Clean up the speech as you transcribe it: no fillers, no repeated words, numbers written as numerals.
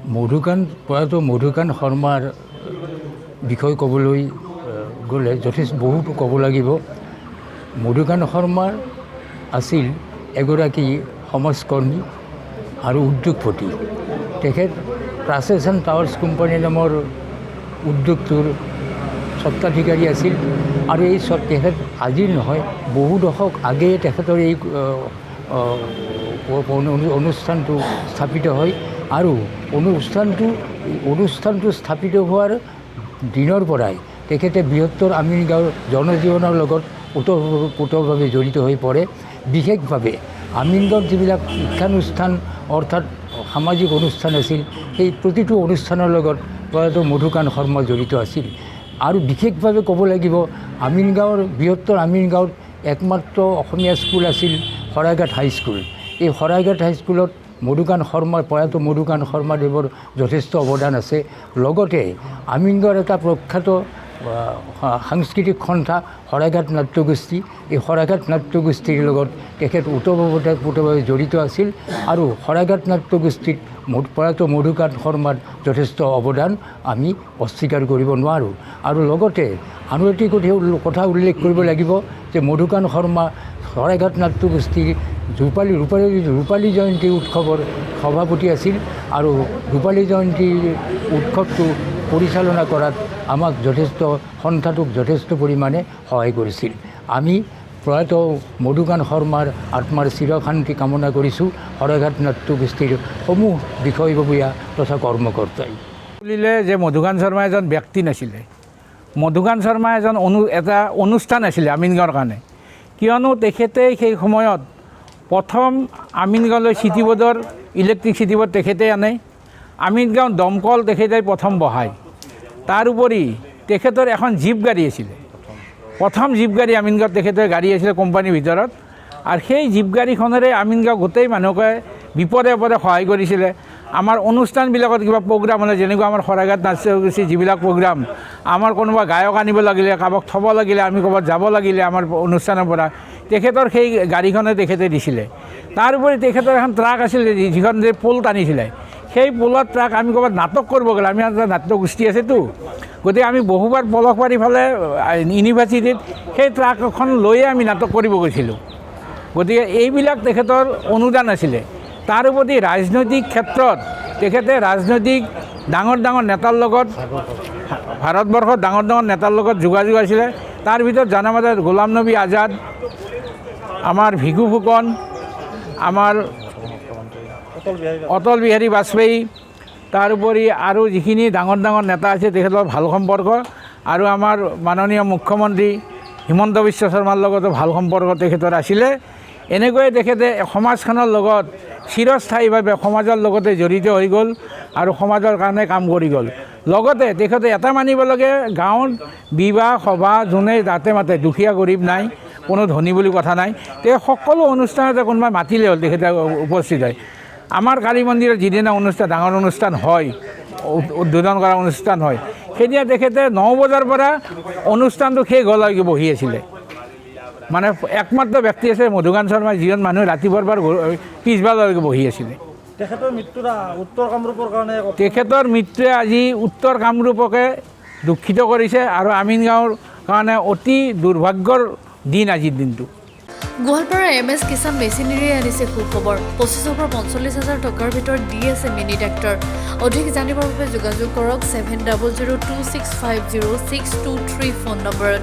প্ৰয়াত মধুকান্ত শৰ্মাৰ বিষয়ে ক'বলৈ গ'লে যথেষ্ট বহুতো ক'ব লাগিব। মধুকান্ত শৰ্মা আছিল এগৰাকী সমাজকৰ্মী আৰু উদ্যোগপতি। তেখেত প্ৰাচেছ এণ্ড টাৱাৰ্ছ কোম্পানী নামৰ উদ্যোগটোৰ স্বত্বাধিকাৰী আছিল আৰু এই তেখেত আজিৰ নহয় বহু দশক আগেয়ে তেখেতৰ এই অনুষ্ঠানটো স্থাপিত হয় আৰু অনুষ্ঠানটো স্থাপিত হোৱাৰ দিনৰ পৰাই তেখেতে বৃহত্তৰ আমিনগাঁৱৰ জনজীৱনৰ লগত ওতঃপ্ৰোতভাৱে জড়িত হৈ পৰে। বিশেষভাৱে আমিনগাঁৱত যিবিলাক শিক্ষানুষ্ঠান অৰ্থাৎ সামাজিক অনুষ্ঠান আছিল, সেই প্ৰতিটো অনুষ্ঠানৰ লগত প্ৰয়াত মধুকান্ত শৰ্মা জড়িত আছিল। আৰু বিশেষভাৱে ক'ব লাগিব আমিনগাঁৱৰ বৃহত্তৰ আমিনগাঁৱত একমাত্ৰ অসমীয়া স্কুল আছিল শৰাইঘাট হাইস্কুল। এই শৰাইঘাট হাইস্কুলত প্ৰয়াত মধুকান্ত শৰ্মাদেৱৰ যথেষ্ট অৱদান আছে। লগতে আমিনগাঁৱৰ এটা প্ৰখ্যাত সাংস্কৃতিক সন্থা শৰাইঘাট নাট্যগোষ্ঠী, এই শৰাইঘাট নাট্যগোষ্ঠীৰ লগত তেখেত ওতঃপ্ৰোতভাৱে জড়িত আছিল আৰু শৰাইঘাট নাট্যগোষ্ঠীত প্ৰয়াত মধুকান্ত শৰ্মাৰ যথেষ্ট অৱদান আমি অস্বীকাৰ কৰিব নোৱাৰোঁ। আৰু লগতে আৰু এটি কথা উল্লেখ কৰিব লাগিব যে মধুকান্ত শৰ্মা শৰাইঘাট নাট্যগোষ্ঠীৰ ৰূপালী জয়ন্তী উৎসৱৰ সভাপতি আছিল আৰু ৰূপালী জয়ন্তী উৎসৱটো পৰিচালনা কৰাত আমাক সন্থাটোক যথেষ্ট পৰিমাণে সহায় কৰিছিল। আমি প্ৰয়াত মধুকান্ত শৰ্মাৰ আত্মাৰ চিৰশান্তি কামনা কৰিছোঁ শৰাইঘাট নাট্যগোষ্ঠীৰ সমূহ বিষয়ববীয়া তথা কৰ্মকৰ্তাই। বুলিলে যে মধুকান্ত শৰ্মা এজন ব্যক্তি নাছিলে, মধুকান্ত শৰ্মা এটা অনুষ্ঠান আছিলে আমিনগাঁৱৰ কাৰণে। কিয়নো তেখেতে সেই সময়ত প্ৰথম আমিনগাঁৱলৈ চিটি বোৰ্ডৰ ইলেক্ট্ৰিক চিটি বোৰ্ড তেখেতে আনে, আমিনগাঁও দমকল তেখেতে প্ৰথম বহায়। তাৰোপৰি তেখেতৰ এখন জীপ গাড়ী আছিলে, প্ৰথম জীপ গাড়ী আমিনগাঁৱত তেখেতৰ গাড়ী আছিলে কোম্পানীৰ ভিতৰত। আৰু সেই জীপ গাড়ীখনেৰে আমিনগাঁও গোটেই মানুহকে বিপদে আপদে সহায় কৰিছিলে। আমাৰ অনুষ্ঠানবিলাকত কিবা প্ৰগ্ৰাম হ'লে, যেনেকুৱা আমাৰ শৰাইঘাট নাট্যগোষ্ঠীৰ যিবিলাক প্ৰগ্ৰাম, আমাৰ কোনোবা গায়ক আনিব লাগিলে, কাৰোবাক থ'ব লাগিলে, আমি ক'ৰবাত যাব লাগিলে আমাৰ অনুষ্ঠানৰ পৰা, তেখেতৰ সেই গাড়ীখনে তেখেতে দিছিলে। তাৰোপৰি তেখেতৰ এখন ট্ৰাক আছিলে যিখন যে পোল টানিছিলে, সেই পোলত ট্ৰাক আমি ক'ৰবাত নাটক কৰিব গ'লে, আমি এটা নাট্যগোষ্ঠী আছেতো, গতিকে আমি বহুবাৰ পলসবাৰী ফালে ইউনিভাৰ্চিটিত সেই ট্ৰাকখন লৈয়ে আমি নাটক কৰিব গৈছিলোঁ। গতিকে এইবিলাক তেখেতৰ অনুদান আছিলে। তাৰোপৰি ৰাজনৈতিক ক্ষেত্ৰত তেখেতে ডাঙৰ নেতাৰ লগত, ভাৰতবৰ্ষৰ ডাঙৰ নেতাৰ লগত যোগাযোগ আছিলে। তাৰ ভিতৰত জনামাজত গোলাম নবী আজাদ, আমাৰ ভিগু ফুকন, আমাৰ অটল বিহাৰী বাজপেয়ী, তাৰোপৰি আৰু যিখিনি ডাঙৰ নেতা আছে তেখেতৰ ভাল সম্পৰ্ক। আৰু আমাৰ মাননীয় মুখ্যমন্ত্ৰী হিমন্ত বিশ্ব শৰ্মাৰ লগতো ভাল সম্পৰ্ক তেখেতৰ আছিলে। এনেকৈয়ে তেখেতে সমাজখনৰ লগত চিৰস্থায়ীভাৱে সমাজৰ লগতে জড়িত হৈ গ'ল আৰু সমাজৰ কাৰণে কাম কৰি গ'ল। লগতে তেখেতে এটা মানিব লাগে, গাঁৱত বিবাহ সভা যোনে যাতে মাতে, দুখীয়া গৰীব নাই, কোনো ধনী বুলি কথা নাই, তেওঁ সকলো অনুষ্ঠানতে কোনোবাই মাতিলে হ'ল তেখেতে উপস্থিত হয়। আমাৰ কালী মন্দিৰত যিদিনা ডাঙৰ অনুষ্ঠান হয়, উদ্বোধন কৰা অনুষ্ঠান হয়, সেইদিনা তেখেতে 9 বজাৰ পৰা অনুষ্ঠানটো শেষ হোৱালৈকে বহি আছিলে। মানে একমাত্ৰ ব্যক্তি আছে মধুকান্ত শৰ্মা, যিজন মানুহ ৰাতিপুৱাৰ পৰা পিছবেলালৈকে বহি আছিলে। তেখেতৰ মৃত্যুৱে আজি উত্তৰ কামৰূপকে দুখিত কৰিছে আৰু আমিনগাঁৱৰ কাৰণে অতি দুৰ্ভাগ্যৰ দিন আজিৰ দিনটো। গোৱালপাৰা MS কিষাণ মেচিনেৰীয়ে আনিছে সুখবৰ। 25,000 পৰা 45,000 টকাৰ ভিতৰত দি আছে মিনি ট্ৰেক্টৰ। অধিক জানিবৰ বাবে যোগাযোগ কৰক 7002650623 ফোন নম্বৰত।